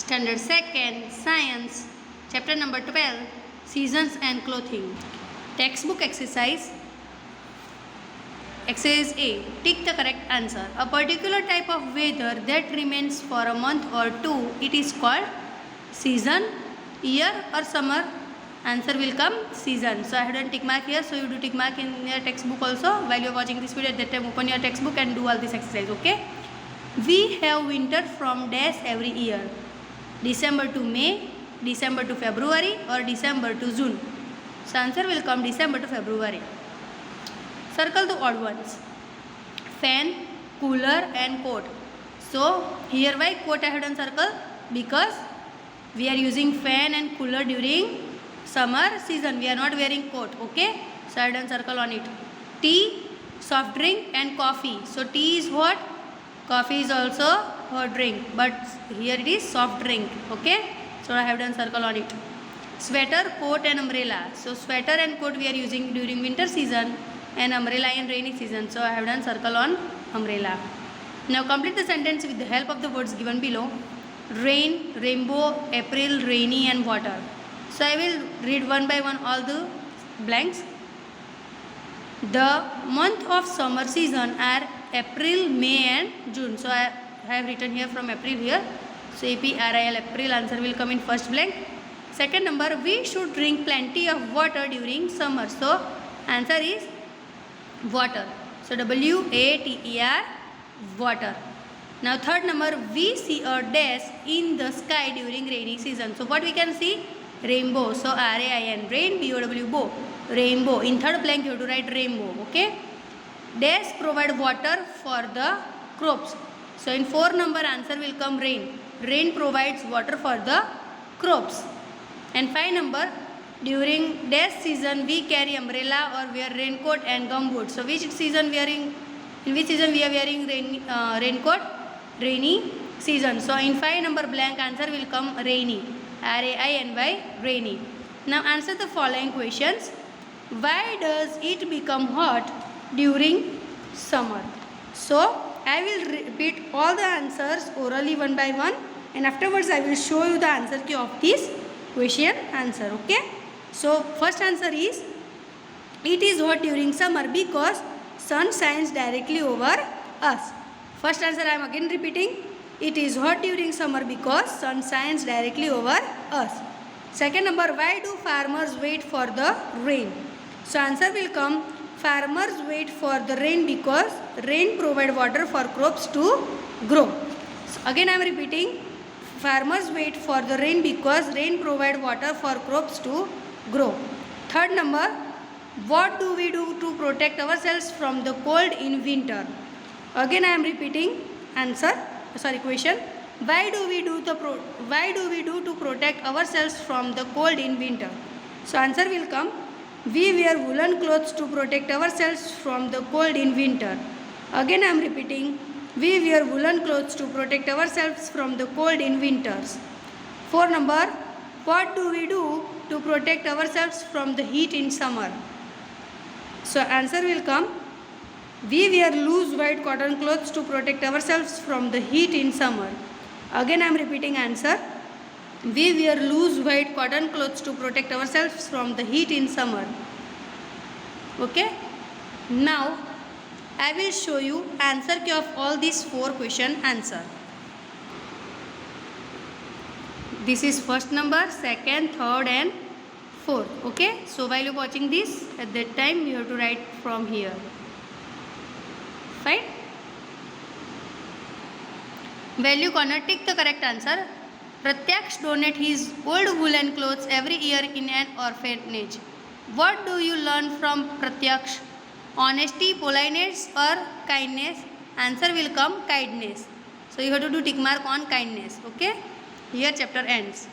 Standard 2nd, Science, Chapter number 12, Seasons and Clothing. Textbook exercise. Exercise A. Tick the correct answer. A particular type of weather that remains for a month or two, it is called season, year or summer. Answer will come season. So I have done tick mark here. So you do tick mark in your textbook also. While you are watching this video, at that time open your textbook and do all this exercise. Okay. We have winter from days every year. December to May, December to February or December to June. So answer will come December to February. Circle the odd ones. Fan, cooler and coat. So here why coat I have done circle? Because we are using fan and cooler during summer season. We are not wearing coat. Okay. So I have done circle on it. Tea, soft drink and coffee. So tea is what? Coffee is also hot drink, but here it is soft drink. Okay. So I have done circle on it. Sweater, coat and umbrella. So sweater and coat we are using during winter season and umbrella in rainy season. So I have done circle on umbrella. Now complete the sentence with the help of the words given below. Rain, rainbow, April, rainy and water. So I will read one by one all the blanks. The month of summer season are April, May and June. So I have written here from April here. So APRIL, April, answer will come in first blank. Second number, we should drink plenty of water during summer. So answer is water. So WATER, water. Now third number, we see a dash in the sky during rainy season. So what we can see? Rainbow. So RAIN, rain, BOW, bow. Rainbow. In third blank you have to write rainbow. Okay. Dash provide water for the crops. So in 4 number answer will come rain. Rain provides water for the crops. And 5 number, during dash season we carry umbrella or wear raincoat and gumboots. So which season we are in which season we are wearing raincoat? Rainy season. So in 5 number blank answer will come rainy. RAINY, rainy. Now answer the following questions. Why does it become hot during summer? So I will repeat all the answers orally one by one, and afterwards I will show you the answer key of this question answer. Okay. So first answer is, it is hot during summer because sun shines directly over us. First answer I am again repeating. It is hot during summer because sun shines directly over us. Second number, why do farmers wait for the rain? So answer will come, farmers wait for the rain because rain provide water for crops to grow. So again I am repeating, farmers wait for the rain because rain provide water for crops to grow. Third number, what do we do to protect ourselves from the cold in winter? Again I am repeating question. Why do we do to protect ourselves from the cold in winter? So answer will come, we wear woolen clothes to protect ourselves from the cold in winter. Again I am repeating, we wear woolen clothes to protect ourselves from the cold in winters. 4 number, what do we do to protect ourselves from the heat in summer? So answer will come, we wear loose white cotton clothes to protect ourselves from the heat in summer. Again I am repeating answer, we wear loose white cotton clothes to protect ourselves from the heat in summer. Okay. Now I will show you answer key of all these 4 question answer. This is first number, second, third and fourth. Okay. So while you are watching this, at that time you have to write from here. Fine. Value corner, tick the correct answer. Pratyaksh donate his old woolen clothes every year in an orphanage. What do you learn from Pratyaksh? Honesty, politeness or kindness? Answer will come kindness. So you have to do tick mark on kindness. Okay. Here chapter ends.